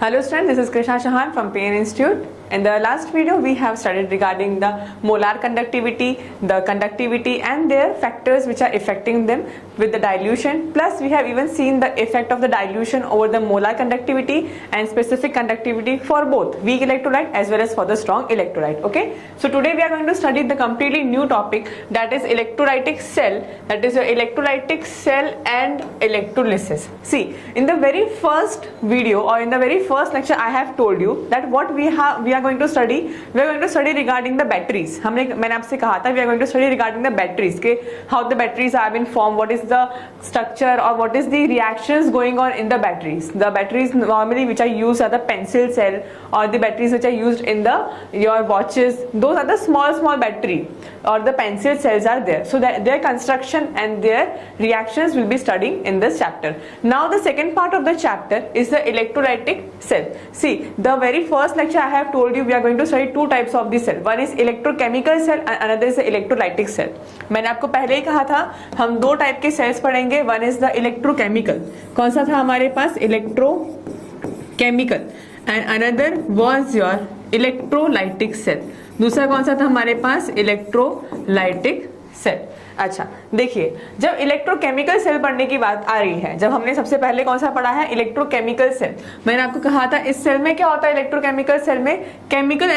Hello students, this is Krishna Chauhan from PN Institute. In the last video, we have studied regarding the molar conductivity, the conductivity and their factors which are affecting them with the dilution. Plus, we have even seen the effect of the dilution over the molar conductivity and specific conductivity for both weak electrolyte as well as for the strong electrolyte. Okay. So today we are going to study the completely new topic, that is electrolytic cell, that is your electrolytic cell and electrolysis. See, in the very first video or in the very first lecture, I have told you that what we are going to study regarding the batteries. मैंने आपसे कहा था we are going to study regarding the batteries, के how the batteries have been formed, what is the structure or what is the reactions going on in the batteries. The batteries normally which are used are the pencil cell or the batteries which are used in your watches. Those are the small battery or the pencil cells are there. So that their construction and their reactions will be studying in this chapter. Now the second part of the chapter is the electrolytic cell. See, the very first lecture I have told you we are going to study two types of the cell. One is electrochemical cell and another is the electrolytic cell. मैंने आपको पहले ही कहा था हम दो type के cells पढ़ेंगे. One is the electrochemical. कौन सा था हमारे पास? Electrochemical. And another was your electrolytic cell. दूसरा कौन सा था हमारे पास? Electrolytic cell. अच्छा देखिए, जब इलेक्ट्रोकेमिकल सेल पढ़ने की बात आ रही है, जब हमने सबसे पहले कौन सा पढ़ा है? Electrochemical cell. मैंने आपको कहा था इस सेल में क्या होता है? इलेक्ट्रोकेमिकल सेल में केमिकल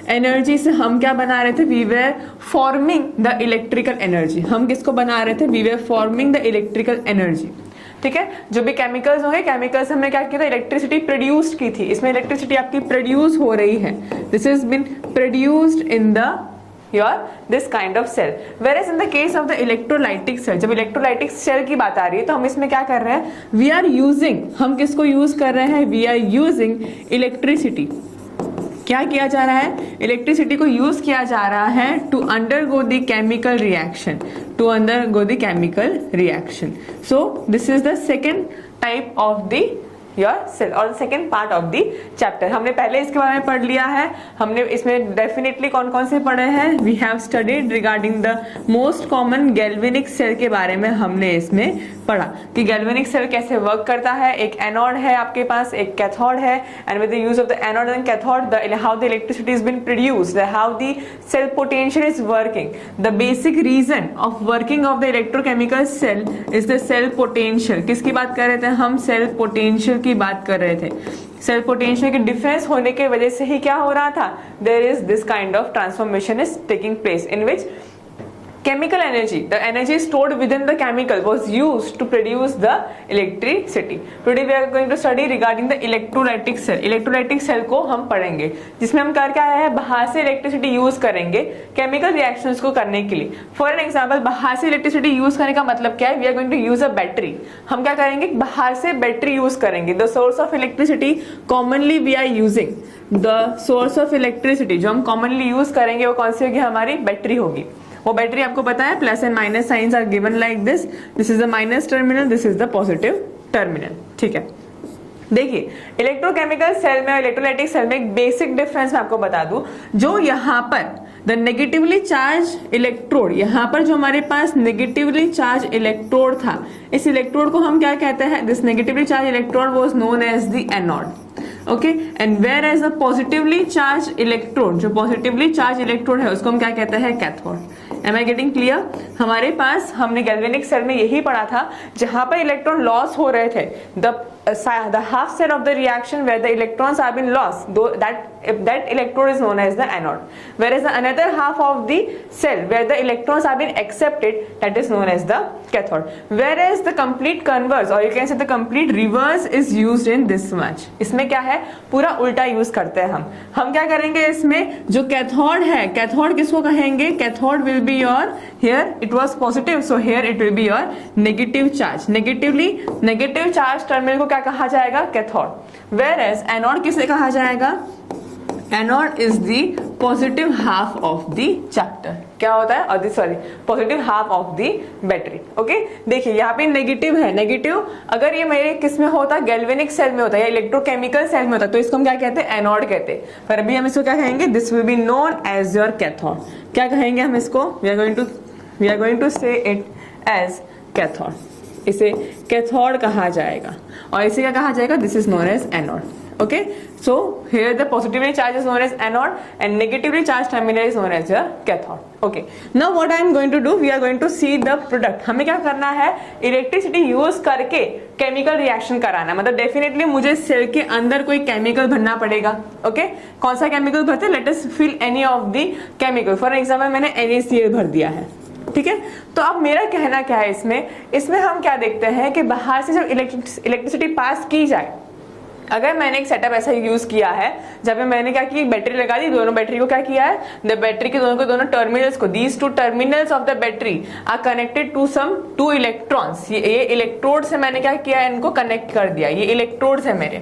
एनर्जी से हम क्या बना रहे थे? We were forming the electrical energy. हम किसको बना रहे थे? We were forming the electrical energy. ठीक है, जो भी केमिकल्स होंगे, केमिकल्स हमने क्या किया था? इलेक्ट्रिसिटी प्रोड्यूस की थी. इसमें इलेक्ट्रिसिटी आपकी प्रोड्यूस हो रही है. This is been produced in the this kind of cell. Whereas in the case of the electrolytic cell, जब electrolytic cell की बात आ रही है तो हम इसमें क्या कर रहे हैं? We are using, हम किसको यूज कर रहे हैं? We are using electricity. क्या किया जा रहा है? इलेक्ट्रिसिटी को यूज किया जा रहा है to undergo the chemical reaction. So this is the second type of the your cell और second part of the chapter. हमने पहले इसके बारे में पढ़ लिया है. हमने इसमें डेफिनेटली कौन कौन से पढ़े हैं? We have studied regarding the most common galvanic cell के बारे में हमने इसमें पढ़ा कि गैल्वेनिक सेल कैसे वर्क करता है. एक एनोड है आपके पास, एक कैथोड है, and with the use of the anode and cathode how the electricity is been produced, how the cell potential is working. The basic reason of working of the electrochemical cell is the cell potential. किसकी बात कर रहे थे हम? Cell potential की बात कर रहे थे. सेल पोटेंशियल के डिफरेंस होने की वजह से ही क्या हो रहा था? There is this kind of transformation is taking place in which chemical energy, the energy stored within the chemical was used to produce the electricity. Today we are going to study regarding the electrolytic cell. electrolytic cell को हम पढ़ेंगे जिसमें हम कर क्या है? बाहर से इलेक्ट्रिसिटी यूज करेंगे केमिकल रिएक्शंस को करने के लिए. फॉर एन एग्जांपल, बाहर से इलेक्ट्रिसिटी यूज करने का मतलब क्या है? We are going to use a battery. हम क्या करेंगे? बाहर से बैटरी यूज करेंगे. The source of electricity commonly we are using, the source of electricity जो हम कॉमनली यूज करेंगे वो कौन सी होगी? हमारी बैटरी होगी. वो बैटरी आपको पता है plus and minus signs are given like this. This is the minus terminal, this is the positive terminal. ठीक है, देखिए इलेक्ट्रोकेमिकल सेल में और इलेक्ट्रोलाइटिक सेल में एक बेसिक डिफरेंस मैं आपको बता दूं. जो यहाँ पर द नेगेटिवली चार्ज इलेक्ट्रोड, यहाँ पर जो हमारे पास नेगेटिवली चार्ज इलेक्ट्रोड था, इस इलेक्ट्रोड को हम क्या कहते हैं? This negatively charge electrode was known as the anode. Okay, and whereas a positively charge electrode, जो पॉजिटिवली चार्ज इलेक्ट्रोड है उसको हम क्या कहते हैं? Cathode. Am I getting clear? हमारे पास हमने गैल्वेनिक सेल में यही पढ़ा था जहां पर इलेक्ट्रॉन लॉस हो रहे थे. the half cell of the reaction where the electrons have been lost, though that electrode is known as the anode, whereas the another half of the cell where the electrons have been accepted, that is known as the cathode. Whereas the complete converse or you can say the complete reverse is used in this much. इसमें क्या है? पूरा उल्टा use करते हैं हम क्या करेंगे? इसमें जो कैथोड है, कैथोड किसको कहेंगे? Cathode will be your, here it was positive, so here it will be your negative charge. Negative charge terminal को क्या कहा जाएगा? कैथोड. Whereas एनोड किसे कहा जाएगा? Anode is the positive half of the chapter. क्या होता है? और sorry, positive half of the battery. Okay, देखिए यहाँ पे नेगेटिव है. नेगेटिव अगर ये मेरे किस में होता? गैल्वेनिक सेल में होता है या इलेक्ट्रोकेमिकल सेल में होता है तो इसको हम क्या कहते हैं? एनोड कहते हैं. पर अभी हम इसको क्या कहेंगे? This will be known as your cathode. क्या कहेंगे हम इसको? We are going to say it as cathode. इसे कैथोड कहा जाएगा, और इसे क्या कहा जाएगा, this is known as anode. Okay, so here the positively charged is known as anode and negatively charged terminal is known as your cathode. Okay, now what I am going to do, we are going to see the product. हमें क्या करना है, electricity use करके chemical reaction कराना है. मतलब definitely मुझे cell के अंदर कोई केमिकल भरना पड़ेगा. ओके, कौन सा केमिकल भरते हैं, let us fill any of the chemical. For example मैंने NaCl भर दिया है. ठीक है, तो अब मेरा कहना क्या है, इसमें हम क्या देखते हैं कि बाहर से जब इलेक्ट्रिसिटी पास की जाए, अगर मैंने एक सेटअप ऐसा यूज किया है जब पे मैंने क्या की, बैटरी लगा दी, दोनों बैटरी को क्या किया है, द बैटरी के दोनों टर्मिनल्स को, these two terminals of the battery are connected to some two electrons. ये इलेक्ट्रोड से मैंने क्या किया है, इनको कनेक्ट कर दिया. ये इलेक्ट्रोड्स है मेरे.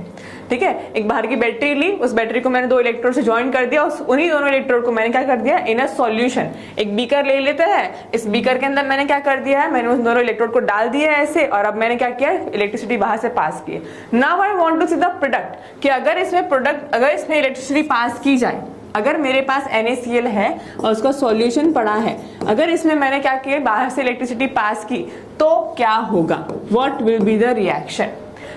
ठीक है, एक बाहर की बैटरी ली, उस बैटरी को मैंने दो इलेक्ट्रोड से ज्वाइन कर दिया, उन्हीं दोनों इलेक्ट्रोड को मैंने क्या कर दिया, इन अ सॉल्यूशन. एक बीकर ले लेते हैं, इस बीकर के अंदर मैंने क्या कर दिया है, मैंने उस दोनों इलेक्ट्रोड को डाल दिया है ऐसे, और अब मैंने क्या किया, इलेक्ट्रिसिटी बाहर से पास की. Now I want to see the product, कि अगर इसमें इलेक्ट्रिसिटी पास की जाए, अगर मेरे पास NaCl है और उसका सॉल्यूशन पड़ा है, अगर इसमें मैंने क्या किया, बाहर से इलेक्ट्रिसिटी पास की, तो क्या होगा, what will be the reaction.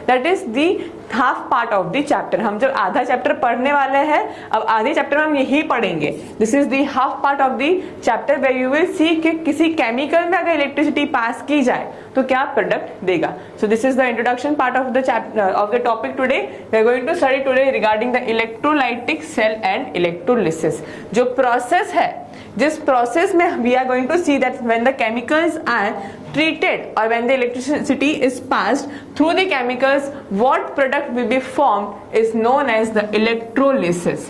That is the half part of the chapter. हम जब आधा चैप्टर पढ़ने वाले हैं, अब आधे चैप्टर में हम यही पढ़ेंगे. This is the half part of the chapter where you will see कि किसी केमिकल में अगर इलेक्ट्रिसिटी पास की जाए तो क्या प्रोडक्ट देगा. So this is the introduction part of the chapter of the topic today. We are going to study today regarding the electrolytic cell and electrolysis. जो प्रोसेस है, जिस प्रोसेस में we are going to see that when the chemicals are treated or when the electricity is passed through the chemicals, what product will be formed is known as the electrolysis.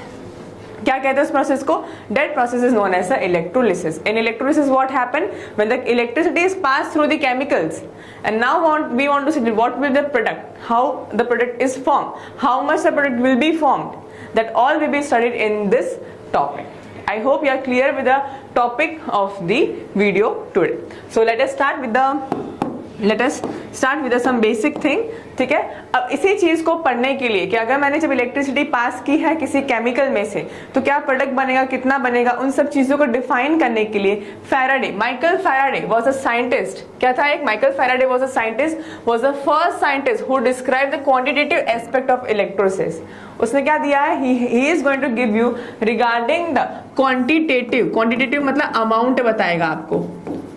क्या कहते हैं उस process को, that process is known as the electrolysis. In electrolysis what happen, when the electricity is passed through the chemicals, and now we want to see what will the product, how the product is formed, how much the product will be formed, that all will be studied in this topic. I hope you are clear with the topic of the video today. So let us start with some basic thing. ठीक है, अब इसी चीज को पढ़ने के लिए कि अगर मैंने जब इलेक्ट्रिसिटी पास की है किसी केमिकल में से, तो क्या प्रोडक्ट बनेगा, कितना बनेगा, उन सब चीजों को डिफाइन करने के लिए Michael Faraday was a scientist. क्या था, एक Michael Faraday was a scientist, was the first scientist who describe the quantitative aspect of electrolysis. उसने क्या दिया है, he is going to give you regarding the quantitative मतलब अमाउंट बताएगा आपको,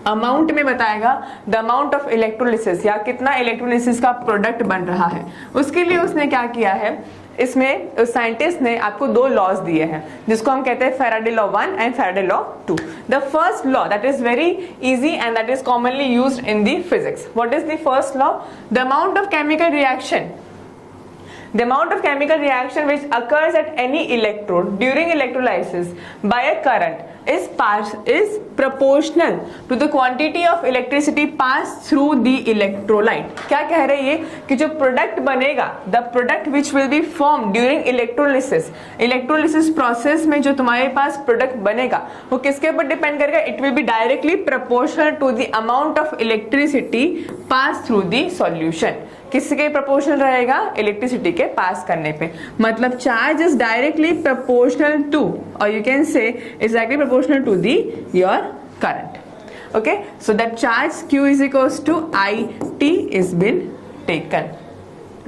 अमाउंट में बताएगा द अमाउंट ऑफ इलेक्ट्रोलिसिस, या कितना इलेक्ट्रोलिसिस का प्रोडक्ट बन रहा है. उसके लिए उसने क्या किया है, इसमें उस साइंटिस्ट ने आपको दो लॉज दिए हैं जिसको हम कहते हैं Faraday law 1 and Faraday law 2. The first law that is very easy and that is commonly used in the physics. What is the first law, the amount of chemical reaction, the amount of chemical reaction which occurs at any electrode during electrolysis by a current is proportional to the quantity of electricity passed through the electrolyte. क्या कह रहे हैं ये, कि जो product बनेगा, the product which will be formed during electrolysis process में जो तुम्हारे पास प्रोडक्ट बनेगा वो किसके ऊपर डिपेंड करेगा, it will be directly proportional to the amount of electricity passed through the solution. किसके प्रोपोर्शनल रहेगा, इलेक्ट्रिसिटी के पास करने पे. मतलब charge is directly proportional to, और you can say is directly proportional to the your current. Okay, so that charge Q is equals to IT is been taken.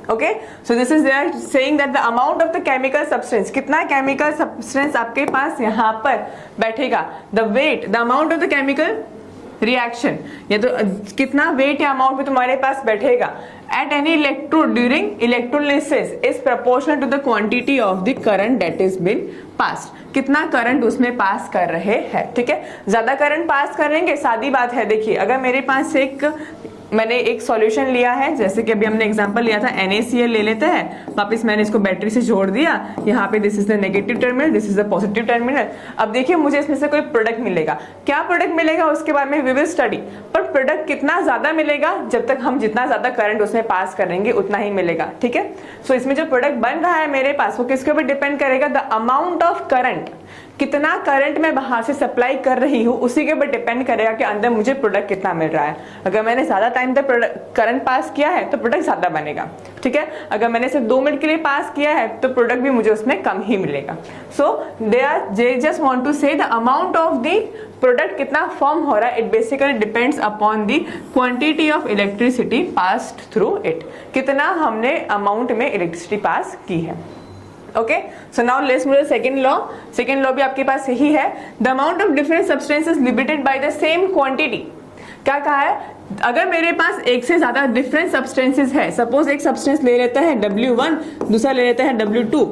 Okay, so this is there saying that the amount of the chemical substance, कितना chemical substance आपके पास यहाँ पर बैठेगा, the weight, the amount of the chemical reaction, या तो कितना wait या amount में तुम्हारे पास बैठेगा at any electrode during electrolysis is proportional to the quantity of the current that is been passed. कितना करंट उसमें पास कर रहे हैं. ठीक है, ज्यादा करंट पास करेंगे, सादी बात है. देखिए, अगर मेरे पास मैंने एक सॉल्यूशन लिया है, जैसे कि अभी हमने एग्जांपल लिया था NaCl ले लेते हैं, वापस मैंने इसको बैटरी से जोड़ दिया, यहाँ पे this is the negative terminal, this is the positive terminal. अब देखिए मुझे इसमें से कोई प्रोडक्ट मिलेगा, क्या प्रोडक्ट मिलेगा उसके बारे में वी विल स्टडी. पर प्रोडक्ट कितना ज्यादा मिलेगा, जब तक हम जितना ज्यादा करंट उसमें पास करेंगे उतना ही मिलेगा. ठीक है, सो इसमें जो प्रोडक्ट बन रहा है मेरे पास वो किसके ऊपर डिपेंड करेगा, द अमाउंट ऑफ करंट, कितना करंट मैं बाहर से सप्लाई कर रही हूँ उसी के ऊपर डिपेंड करेगा कि अंदर मुझे प्रोडक्ट कितना मिल रहा है. अगर मैंने ज्यादा टाइम तक करंट पास किया है तो प्रोडक्ट ज्यादा बनेगा. ठीक है, अगर मैंने सिर्फ 2 मिनट के लिए पास किया है तो प्रोडक्ट भी मुझे उसमें कम ही मिलेगा. So they just want to say the amount of the product कितना फॉर्म हो रहा है, it basically depends upon the quantity of electricity passed through it, कितना हमने अमाउंट में इलेक्ट्रिसिटी पास की है। Okay, so now let's move to second law. Second law भी आपके पास यही है, the amount of different substances liberated by the same quantity. क्या कहा है, अगर मेरे पास एक से ज्यादा डिफरेंट सब्सटेंसेस है, सपोज एक सब्सटेंस ले लेता है W1, दूसरा ले लेता है W2,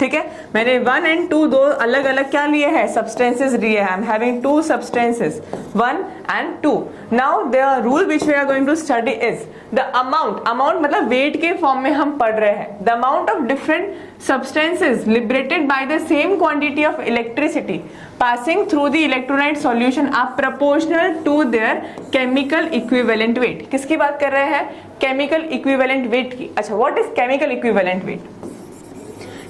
ठीक है, मैंने 1 and 2 दो अलग अलग क्या लिए हैं, सब्सटेंसेस लिए हैं। I am having 2 substances 1 and 2। Now the rule which we are going to study is the amount मतलब वेट के फॉर्म में हम पढ़ रहे हैं। The amount of different substances liberated by the same quantity of electricity passing through the electrolyte solution are proportional to their chemical equivalent weight। किसकी बात कर रहे हैं, chemical equivalent weight की। अच्छा, what is chemical equivalent weight?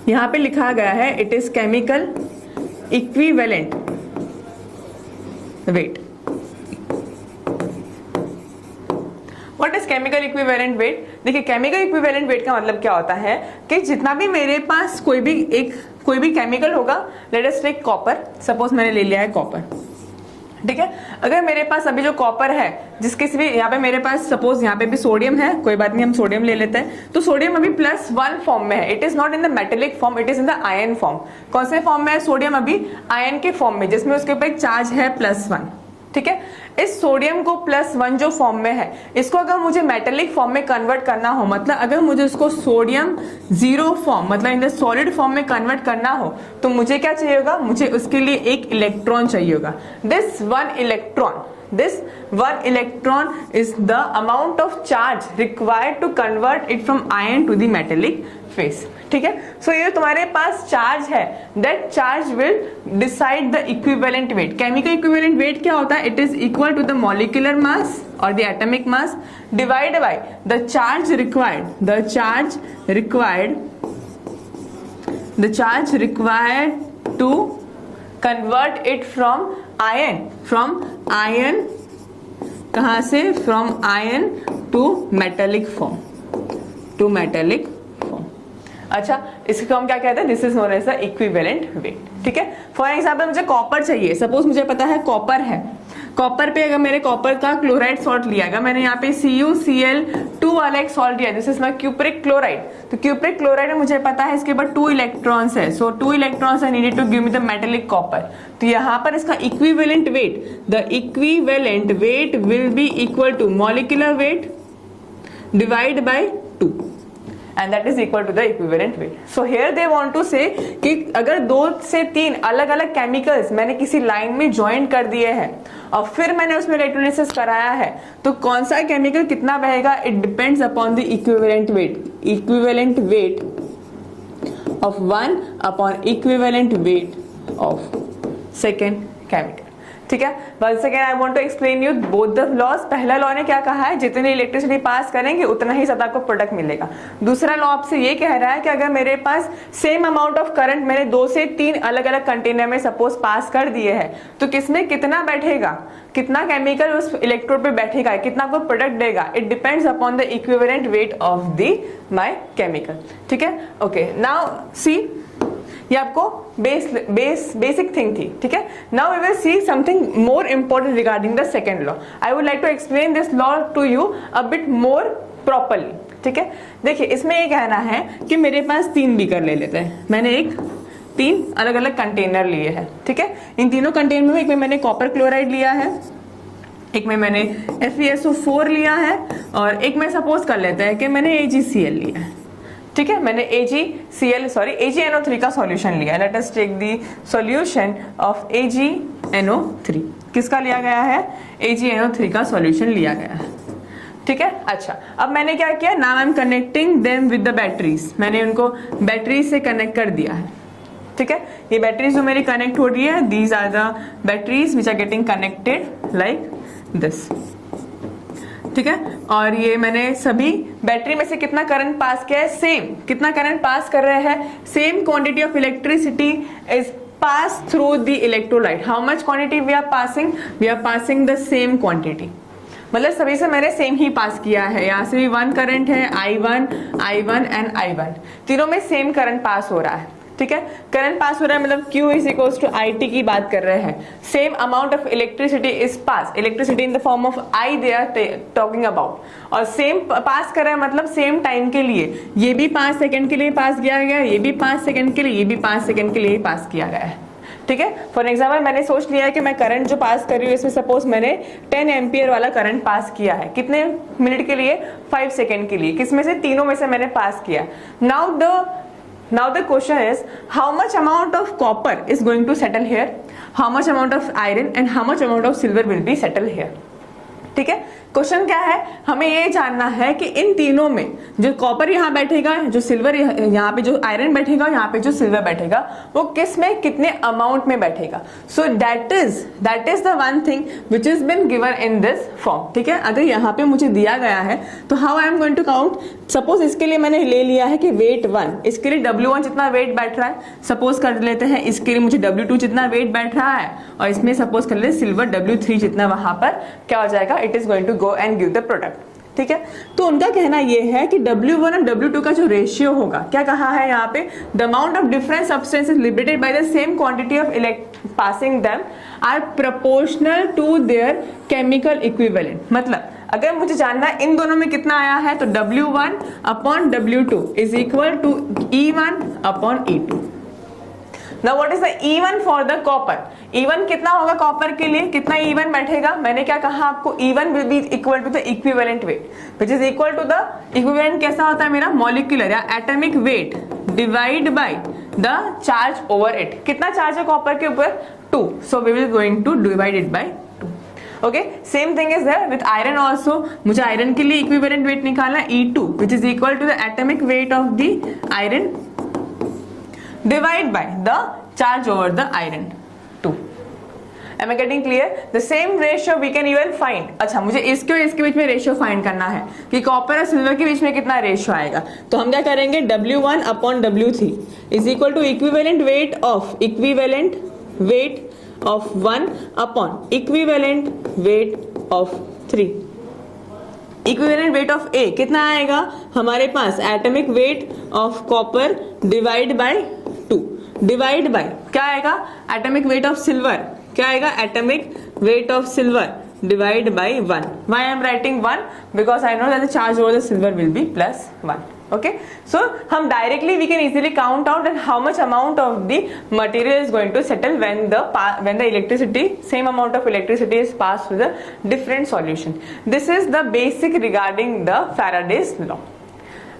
यहां पे लिखा गया है it is chemical equivalent weight। What is chemical equivalent weight? देखिए, chemical equivalent weight का मतलब क्या होता है कि जितना भी मेरे पास कोई भी केमिकल होगा, let us take copper, suppose मैंने ले लिया है कॉपर, ठीक है। अगर मेरे पास अभी जो कॉपर है, जिसके भी यहाँ पे मेरे पास सपोज यहाँ पे भी सोडियम है, कोई बात नहीं, हम सोडियम ले लेते हैं, तो सोडियम अभी +1 फॉर्म में है। It is not in the metallic form, it is in the ion form. कौन से फॉर्म में है सोडियम, अभी आयन के फॉर्म में, जिसमें उसके ऊपर एक चार्ज है +1, ठीक है। इस सोडियम को +1 जो फॉर्म में है, इसको अगर मुझे मेटेलिक फॉर्म में कन्वर्ट करना हो, मतलब अगर मुझे उसको सोडियम 0 फॉर्म मतलब इन द सॉलिड फॉर्म में कन्वर्ट करना हो, तो मुझे क्या चाहिए होगा, मुझे उसके लिए एक इलेक्ट्रॉन चाहिए होगा। This one electron is the amount of charge required to convert it from ion to the metallic phase, ठीक है। सो ये तुम्हारे पास चार्ज है, that charge will decide the equivalent weight। chemical equivalent weight क्या होता है, it is equal to the molecular mass or the atomic mass divided by the charge required to convert it from ion कहां से, from ion to metallic form, अच्छा, इसको हम क्या कहते हैं, this is known as the equivalent weight, ठीक है। फॉर एग्जाम्पल मुझे कॉपर चाहिए, सपोज मुझे पता है कॉपर है, कॉपर पे अगर मेरे कॉपर का क्लोराइड सॉल्ट लिया, अगर मैंने यहाँ पे CuCl2 वाला एक सॉल्ट लिया, this is my cupric chloride, तो क्यूप्रिक क्लोराइड में मुझे पता है इसके ऊपर 2 इलेक्ट्रॉन्स है, so 2 electrons I needed to give me the metallic copper. तो यहाँ पर इसका equivalent weight, the equivalent weight will be equal to molecular weight divide by 2 and that is equal to the equivalent weight। So here they want to say कि अगर 2 से 3 अलग अलग chemicals मैंने किसी लाइन में ज्वाइन कर दिए हैं और फिर मैंने उसमें इलेक्ट्रोलिसिस कराया है, तो कौन सा केमिकल कितना बहेगा, it depends upon the equivalent weight of one upon equivalent weight of second chemical, ठीक है। Once again I want to explain you both the laws. पहला लॉ ने क्या कहा है, जितनी इलेक्ट्रिसिटी पास करेंगे उतना ही ज्यादा आपको प्रोडक्ट मिलेगा। दूसरा लॉ आपसे ये कह रहा है कि अगर मेरे पास सेम अमाउंट ऑफ करंट मैंने 2 से 3 अलग अलग कंटेनर में सपोज पास कर दिए हैं, तो किसमें कितना बैठेगा, कितना केमिकल उस इलेक्ट्रोड पे बैठेगा, कितना आपको प्रोडक्ट देगा, it depends upon the equivalent weight of the my chemical, ठीक है। ओके, नाउ सी, ये आपको बेसिक थिंग थी, ठीक है। Now we will see something more important regarding the second law. I would like to explain this law to you a bit more properly, ठीक है। देखिए, इसमें ये कहना है कि मेरे पास 3 बीकर ले लेते हैं, मैंने 3 अलग अलग कंटेनर लिए हैं, ठीक है। इन तीनों कंटेनर में एक में मैंने कॉपर क्लोराइड लिया है, एक में मैंने FeSO4 लिया है, और एक में सपोज कर लेते हैं कि मैंने AgCl लिया है, ठीक है। मैंने AgNO3 का सॉल्यूशन लिया। Let us take the solution of AgNO3। किसका लिया गया है, AgNO3 का सॉल्यूशन लिया गया है, ठीक है। अच्छा, अब मैंने क्या किया, now I am connecting them with the batteries, मैंने उनको बैटरी से कनेक्ट कर दिया है, ठीक है। ये बैटरीज जो मेरी कनेक्ट हो रही है, these are the batteries which are getting connected like this, ठीक है। और ये मैंने सभी बैटरी में से कितना करंट पास किया है, सेम, कितना करंट पास कर रहे हैं, same quantity of electricity is pass through the electrolyte. How much quantity we are passing the same quantity, मतलब सभी से मैंने सेम ही पास किया है। यहाँ से भी 1 करंट है, I1 एंड I1, तीनों में सेम करंट पास हो रहा है, ठीक है, करंट पास हो रहा है मतलब Q is equals to I T की बात कर रहे हैं। Same amount of electricity is pass, electricity in the form of I they are talking about, और सेम पास कर रहे हैं मतलब सेम टाइम के लिए, ये भी 5 सेकंड के लिए पास किया गया है, ये भी 5 सेकंड के लिए, ये भी 5 सेकंड के लिए पास किया गया है। ठीक है, फॉर एग्जाम्पल मैंने सोच लिया है कि मैं करंट जो पास कर रही हूँ इसमें सपोज मैंने 10 एम्पियर वाला करंट पास किया है, कितने मिनट के लिए, 5 सेकंड के लिए, किसमें से, तीनों में से मैंने पास किया। Now the question is how much amount of copper is going to settle here, how much amount of iron and how much amount of silver will be settled here। ठीक है, क्वेश्चन क्या है, हमें ये जानना है कि इन तीनों में जो कॉपर यहाँ बैठेगा, जो सिल्वर यहाँ पे, जो आयरन बैठेगा, यहाँ पे जो सिल्वर बैठेगा, वो किस में, कितने अमाउंट में बैठेगा। So that is the one thing which is been given in this form. ठीक है, अगर यहाँ पे मुझे दिया गया है तो how I am going to count. Suppose इसके लिए मैंने ले लिया है कि वेट 1, इसके लिए W1 जितना वेट बैठ रहा है, सपोज कर लेते हैं इसके लिए मुझे W2 जितना वेट बैठ रहा है, और इसमें सपोज कर लेते सिल्वर W3 जितना, वहां पर क्या हो जाएगा, it is going to go and give the product. ठीक है, तो उनका कहना यह है कि W1 और W2 का जो रेशियो होगा, क्या कहा है यहाँ पे, the amount of different substances liberated by the same quantity of passing them are proportional to their chemical equivalent. मतलब अगर मुझे जानना है इन दोनों में कितना आया है, तो W1 upon W2 is equal to E1 upon E2। Now what is the E1 for the copper? E1 कितना होगा कॉपर के लिए, कितना E1 बैठेगा, मैंने क्या कहा आपको, E1 will be equal to the equivalent weight, which is equal to the equivalent कैसा होता है मेरा, मॉलिक्यूलर या atomic weight divide by the charge over it. कितना चार्ज है कॉपर के ऊपर, 2, so we will going to divide it by 2। Okay, same thing is there with iron also. मुझे आयरन के लिए इक्विवेलेंट वेट निकालना, E2 which is equal to the atomic weight of the iron divide by the charge over the iron 2। Am I getting clear? The same ratio we can even find। अच्छा, मुझे इसके और इसके बीच में ratio find करना है कि copper और सिल्वर के बीच में कितना रेशियो आएगा, तो हम क्या करेंगे, W1 upon W3 is equal to equivalent weight of 1 upon equivalent weight of 3। Equivalent weight of A कितना आएगा हमारे पास, atomic weight of copper divide by 2 divide by क्या आएगा, एटॉमिक वेट ऑफ सिल्वर, क्या आएगा, atomic weight of silver divide by 1। Why I am writing 1, because I know that the charge over the silver will be +1। okay, so हम directly we can easily count out that how much amount of the material is going to settle when the electricity, same amount of electricity is passed through the different solution. This is the basic regarding the Faraday's law.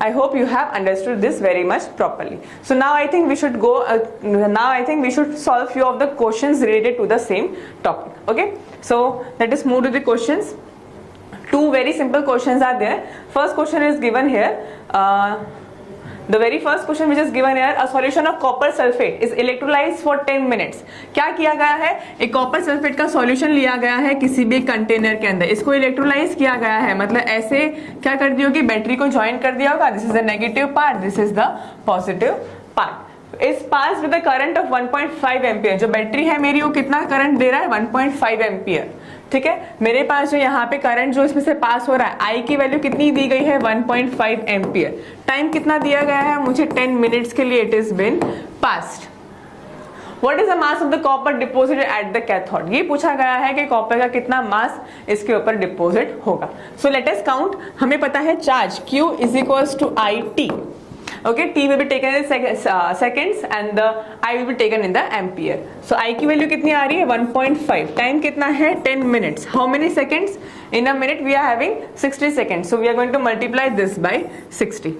I hope you have understood this very much properly. So now I think we should go, now I think we should solve few of the questions related to the same topic. Okay, so let us move to the questions. Two very simple questions are there. First question is given here. The very first question which is given here, a solution of copper sulfate is electrolyzed for 10 minutes. क्या किया गया है, एक copper sulphate का solution लिया गया है किसी भी कंटेनर के अंदर, इसको इलेक्ट्रोलाइज किया गया है, मतलब ऐसे क्या कर दिया होगी, बैटरी को ज्वाइन कर दिया होगा, this is the negative part, this is the positive part. इस पास विद द करंट ऑफ 1.5 एम्पियर, जो बैटरी है मेरी वो कितना करंट दे रहा है, 1.5 एम्पियर। ठीक है, मेरे पास जो यहाँ पे करंट जो इसमें से पास हो रहा है, आई की वैल्यू कितनी दी गई है, 1.5 एम्पियर। टाइम कितना दिया गया है मुझे, 10 मिनट्स के लिए it is been passed. What is the mass of the copper deposited at the cathode, ये पूछा गया है कि कॉपर का कितना मास इसके ऊपर डिपोजिट होगा। सो लेट अस काउंट, हमें पता है charge Q is equals to IT। Okay, T will be taken in seconds and the I will be taken in the ampere. So I की वैल्यू कितनी आ रही है, 1.5। टाइम कितना है, 10 minutes। How many seconds? In a minute we are having 60 seconds. So we are going to multiply this by 60.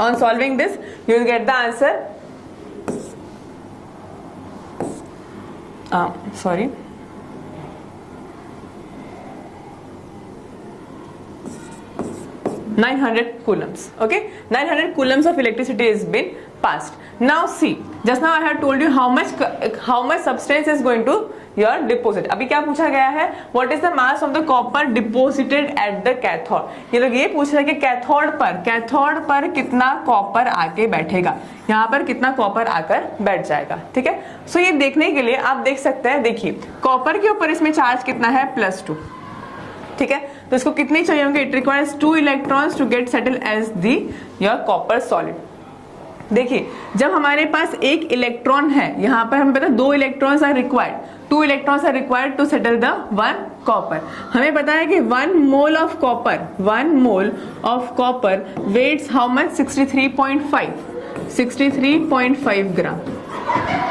On solving this, you will get the answer. Sorry. (900 coulombs). Okay, 900 coulombs of electricity has been passed. Now see, just now I have told you how much substance is going to your deposit. अभी क्या पूछा गया है, what is the mass of the copper deposited at the cathode। ये लोग ये पूछ रहे हैं कि कैथोड पर कितना कॉपर आके बैठेगा, यहाँ पर कितना कॉपर आकर बैठ जाएगा। ठीक है, सो ये देखने के लिए आप देख सकते हैं, देखिए कॉपर के ऊपर इसमें चार्ज कितना है, +2। ठीक है, तो इसको कितने चाहिए होंगे, it requires 2 electrons to get settle as the your copper solid. देखिए जब हमारे पास एक इलेक्ट्रॉन है, यहाँ पर हमें पता है 2 electrons are required, 2 electrons are required to settle the 1 copper. हमें पता है कि 1 mole of copper weighs how much 63.5 gram.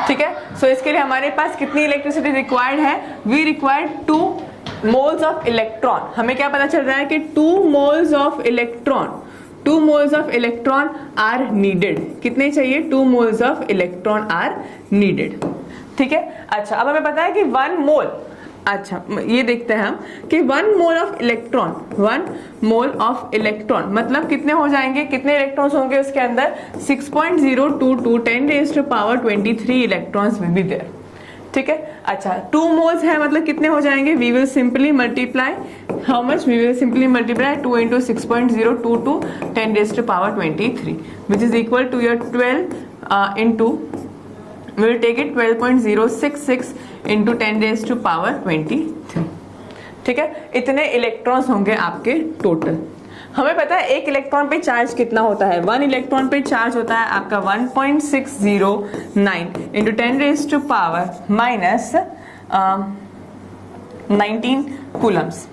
ठीक है, सो इसके लिए हमारे पास कितनी इलेक्ट्रिसिटी रिक्वायर्ड है? We required 2 moles of electron. हमें क्या पता चल रहा है कि 2 moles of electron are needed. कितने चाहिए? 2 moles of electron are needed. ठीक है, अच्छा अब हमें पता है कि 1 मोल, अच्छा ये देखते हैं हम कि 1 मोल ऑफ इलेक्ट्रॉन मतलब कितने हो जाएंगे, कितने इलेक्ट्रॉन्स होंगे उसके अंदर? 6.022 10⁻23 इलेक्ट्रॉन्स विल बी देयर। ठीक है, अच्छा 2 मोल्स है मतलब कितने हो जाएंगे? We will simply multiply how much? We will simply multiply 2 × 6.022 10⁻23 which is equal to your 12 into we will take it 12.066 into 10⁻23। ठीक है, इतने इलेक्ट्रॉन्स होंगे आपके टोटल। हमें पता है एक इलेक्ट्रॉन पे चार्ज कितना होता है? 1 इलेक्ट्रॉन पे चार्ज होता है आपका 1.609 into 10⁻⁻19 कूलम्स।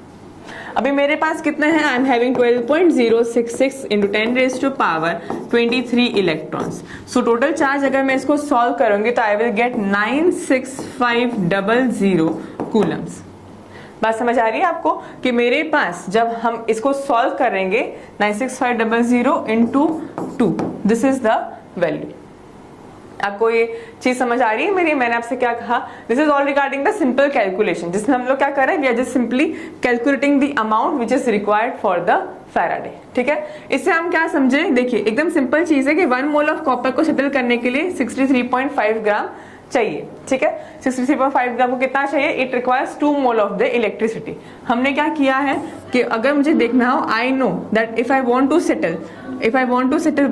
अभी मेरे पास कितने हैं? I am having 12.066 into 10⁻23 electrons. So total charge अगर मैं इसको सॉल्व करूंगी तो आई विल गेट 96500 कूलम्स। बात समझ आ रही है आपको कि मेरे पास जब हम इसको सॉल्व करेंगे 96500 into 2, this is the value. आपको ये चीज समझ आ रही है मेरी? मैंने आपसे क्या कहा? This is all regarding the simple calculation, जिसमें हम लोग क्या कर रहे हैं? We are just simply calculating the amount which is required for the Faraday. ठीक है, इससे हम क्या समझे? देखिए एकदम सिंपल चीज है कि 1 मोल ऑफ कॉपर को सेटल करने के लिए 63.5 ग्राम चाहिए। ठीक है, 63.5 ग्राम को कितना चाहिए? It requires 2 mole of the electricity. हमने क्या किया है कि अगर मुझे देखना हो, I know that if I want to settle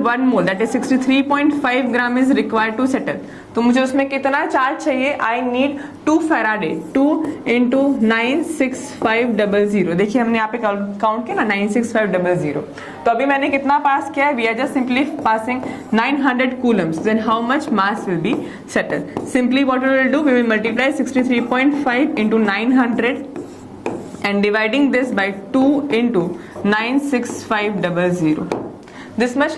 1 mole that is 63.5 gram is required to settle, तो मुझे उसमें कितना चार्ज चाहिए? I need 2 Faraday. 2 × 96500। देखिए हमने यहाँ पे काउंट किया ना 96500, तो अभी मैंने कितना पास किया है? We are just simply passing 900 coulombs. Then how much mass will be settle? Simply what we will do, we will multiply 63.5 into 900 and dividing this by 2 into 96500. This much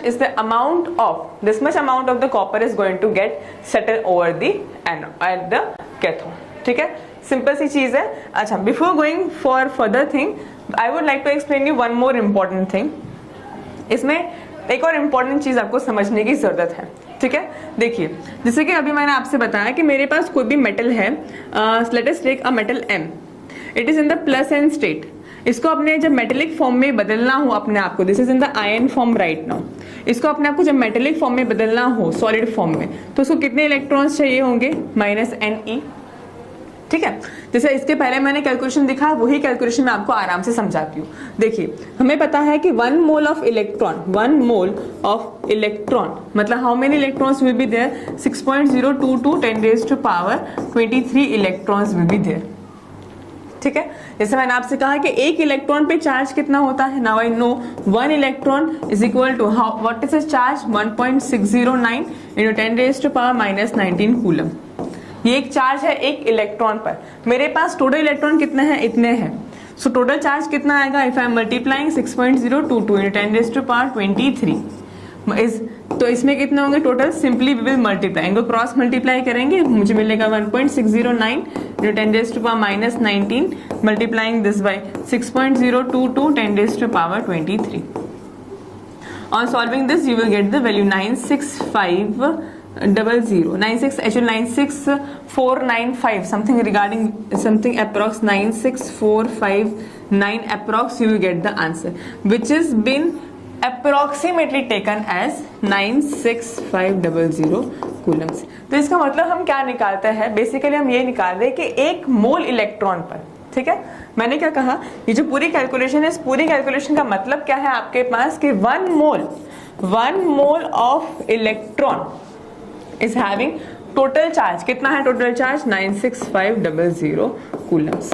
amount of the copper is going to get settled over the anode at the cathode. ठीक है, simple सी चीज है। अच्छा, before going for further thing I would like to explain you one more important thing. इसमें एक और important चीज आपको समझने की जरूरत है। ठीक है, देखिए जैसे कि अभी मैंने आपसे बताया कि मेरे पास कोई भी मेटल है, let us take a metal M, it is in the plus n state. इसको अपने जब मेटेलिक फॉर्म में बदलना हो अपने आप को, this is in the ion form right now, इसको अपने आप को जब मेटेलिक फॉर्म में बदलना हो सॉलिड फॉर्म में, तो उसको कितने इलेक्ट्रॉन्स चाहिए होंगे? -Ne। ठीक है, जैसे इसके पहले मैंने कैलकुलेशन दिखा, वही कैलकुलेशन मैं आपको आराम से समझाती हूँ। देखिए हमें पता है कि 1 मोल ऑफ इलेक्ट्रॉन मतलब how many electrons will be there? 6.022 10⁻23 electrons will be there. ठीक है, जैसे मैंने आपसे कहा कि एक इलेक्ट्रॉन पे चार्ज कितना होता है? Now I know 1 electron is equal to what is its charge? 1.609 into 10⁻⁻19 coulomb. ये एक चार्ज है एक इलेक्ट्रॉन पर। मेरे पास टोटल इलेक्ट्रॉन कितने हैं? इतने हैं। सो टोटल चार्ज कितना आएगा? If I am multiplying 6.022 into 10⁻23 तो इसमें कितने होंगे total? Simply we will multiply, इनको क्रॉस मल्टीप्लाई करेंगे, मुझे मिलेगा 1.609 into 10⁻⁻19 multiplying this by 6.022 10⁻23। On solving this you will get the value 96495, something approx 96459 approx you will get the answer, which is been approximately taken as 96500 Coulomb's. तो इसका मतलब हम क्या निकालते हैं? बेसिकली हम ये निकाल रहे हैं कि 1 मोल इलेक्ट्रॉन पर। ठीक है, मैंने क्या कहा? ये जो पूरी कैलकुलेशन है, इस पूरी कैलकुलेशन का मतलब क्या है आपके पास कि 1 mole of electron is having total charge. कितना है टोटल चार्ज? 96500 कूलम्स।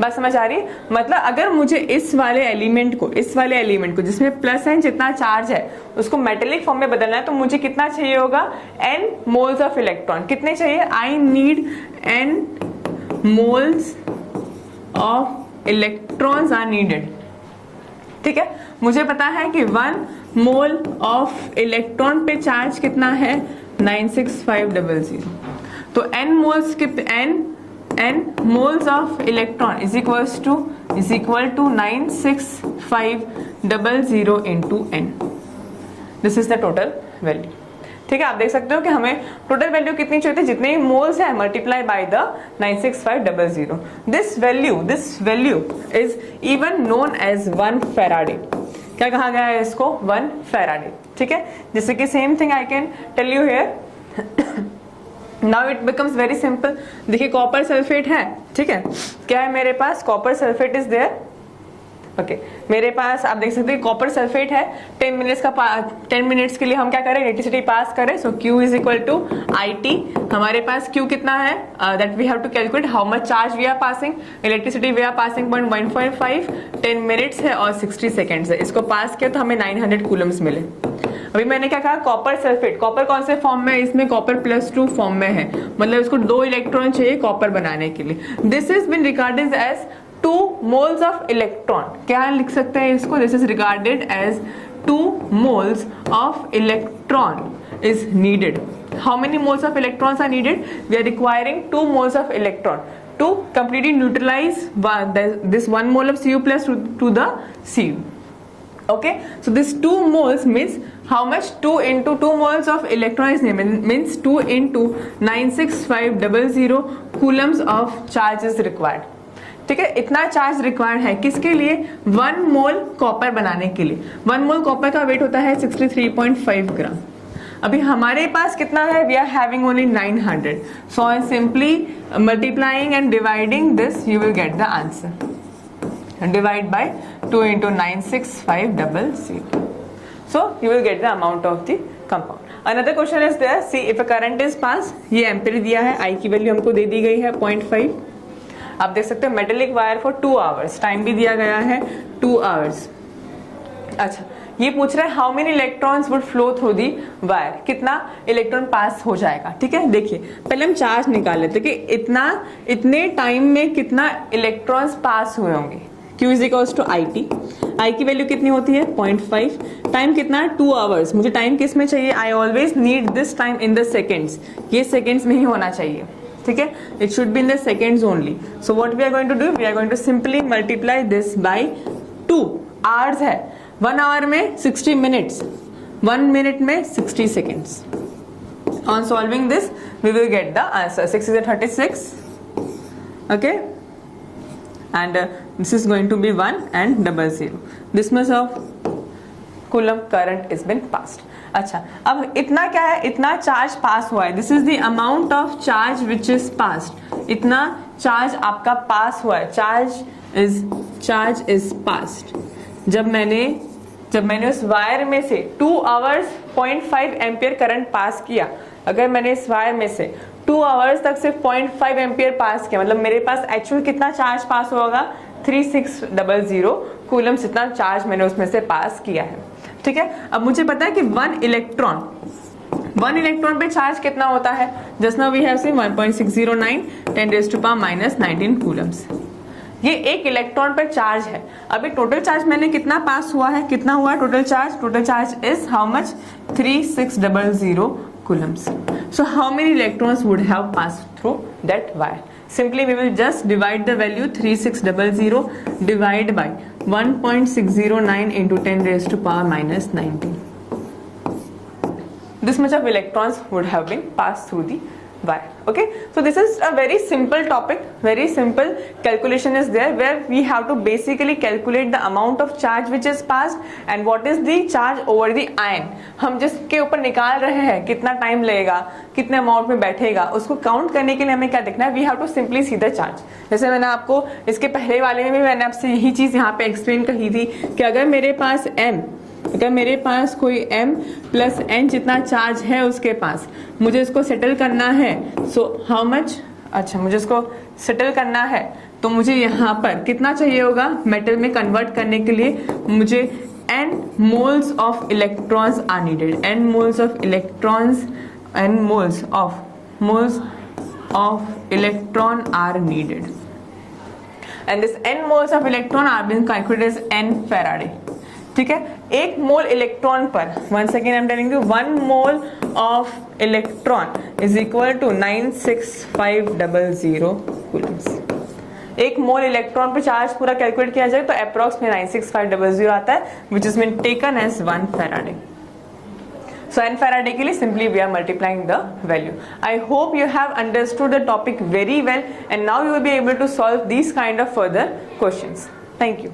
बात समझ आ रही है? मतलब अगर मुझे इस वाले एलिमेंट को जिसमें प्लस एन जितना चार्ज है उसको मेटेलिक फॉर्म में बदलना है तो मुझे कितना चाहिए होगा, n मोल्स ऑफ इलेक्ट्रॉन। कितने चाहिए? I need n moles of electrons are needed. ठीक है, मुझे पता है कि 1 मोल ऑफ इलेक्ट्रॉन पे चार्ज कितना है, 96500। तो n मोल्स के n moles of electron is equal to 96500 into n। This is the total value. ठीक है, आप देख सकते हो कि हमें टोटल वैल्यू कितनी चाहिए थी, जितने मोल्स है multiply by the 96500। This value is even known as 1 Faraday. क्या कहा गया है इसको? 1 फैराडे। ठीक है, जैसे कि same thing I can tell you here. Now it becomes very simple. देखिए कॉपर सल्फेट है, ठीक है, क्या है मेरे पास? Copper sulphate is there. Okay, मेरे पास आप देख सकते हैं कॉपर सल्फेट है। 10 मिनट्स के लिए हम क्या करें, इलेक्ट्रिसिटी पास करें। So Q is equal to IT। हमारे पास Q कितना है, that we have to calculate how much charge we are passing. Electricity we are passing 1.5, 10 minutes है और 60 सेकेंड्स है। इसको पास किया तो हमें 900 कूलम्स मिले। अभी मैंने क्या कहा, कॉपर सल्फेट। कॉपर कौन से फॉर्म में है? इसमें कॉपर +2 फॉर्म में है, मतलब इसको 2 इलेक्ट्रॉन चाहिए कॉपर बनाने के लिए। This is been regarded as 2 moles of electron. क्या लिख सकते हैं इसको? This is regarded as 2 moles of electron is needed. How many moles of electrons are needed? We are requiring 2 moles of electron to completely neutralize this 1 mole of Cu plus to the Cu. Okay, so this 2 moles means how much? 2 into 2 moles of electron is means 2 into 96500 coulombs of charge is required. ठीक है, इतना charge required है किसके लिए? 1 मोल copper बनाने के लिए। 1 मोल copper का वेट होता है 63.5 ग्राम। अभी हमारे पास कितना है? We are having only 900। So simply multiplying and dividing this you will get the answer. Divide by 2 into 96500. So you will get the amount of the compound. Another question is there. See if a current is passed. ये ampere दिया है, I की value हमको दे दी गई है 0.5। आप देख सकते हो metallic wire for 2 hours, time भी दिया गया है 2 आवर्स। अच्छा, ये पूछ रहा है how many electrons would flow through the wire, कितना इलेक्ट्रॉन पास हो जाएगा। ठीक है, देखिए पहले हम चार्ज निकाल लेते कि इतने टाइम में कितना इलेक्ट्रॉन्स पास हुए होंगे। Q is equals to IT। I की वैल्यू कितनी होती है? 0.5। टाइम कितना? 2 आवर्स। मुझे टाइम किस में चाहिए? I always need this time in the seconds. ये सेकेंड्स में ही होना चाहिए। ठीक है, it should be in the seconds only. So what we are going to do, we are going to simply multiply this by 2 hours है। 1 our में 60 minutes, 1 minute में 60 seconds. On solving this we will get the answer. 6 is 36. Okay, and this is going to be 1 and 00. This much of coulomb current is been passed. अच्छा, अब इतना क्या है? इतना charge पास हुआ है। This is the amount of charge which is passed. इतना charge आपका पास हुआ है। Charge is passed. जब मैंने उस वायर में से 2 आवर्स 0.5 एम्पियर करंट पास किया, अगर मैंने इस वायर में से 2 आवर्स तक सिर्फ 0.5 एम्पियर पास किया, मतलब मेरे पास एक्चुअल कितना चार्ज पास होगा? 3600 कूलम्स इतना चार्ज मैंने उसमें से पास किया है। ठीक है, अब मुझे पता है कि 1 इलेक्ट्रॉन पे चार्ज कितना होता है? Just now we have seen 1.609 10⁻⁻19 coulombs. ये 1 इलेक्ट्रॉन पर चार्ज है। अभी टोटल चार्ज मैंने कितना पास हुआ है? कितना हुआ है total charge? Total charge is how much? 3600 coulombs. So how many electrons would have passed through that wire? Simply we will just divide the value 3600 divide by 1.609 into 10⁻⁻19. This much of electrons would have been passed through the wire. Okay, so this is a very simple topic, very simple calculation is there where we have to basically calculate the amount of charge which is passed and what is the charge over the ion. हम जिसके ऊपर निकाल रहे हैं कितना time लगेगा, कितने amount में बैठेगा, उसको काउंट करने के लिए हमें क्या देखना है? We have to simply see the charge. जैसे मैंने आपको इसके पहले वाले में भी मैंने आपसे यही चीज यहाँ पे एक्सप्लेन कही थी कि अगर मेरे पास कोई m प्लस n जितना चार्ज है उसके पास, मुझे इसको सेटल करना है। So how much? अच्छा, मुझे इसको सेटल करना है तो मुझे यहाँ पर कितना चाहिए होगा मेटल में कन्वर्ट करने के लिए, मुझे n moles of electrons are needed, n moles of electrons, n moles of electron are needed, and this n moles of electron are being calculated as n Faraday. ठीक है, एक मोल इलेक्ट्रॉन पर, one second I am telling you, 1 mole of electron is equal to 96500 coulombs. एक mole electron पे charge पूरा calculate किया जाए तो अप्रॉक्स में 96500 आता है, which is mean taken as 1 Faraday. So n Faraday के लिए simply we are multiplying the value. I hope you have understood the topic very well and now you will be able to solve these kind of further questions. Thank you.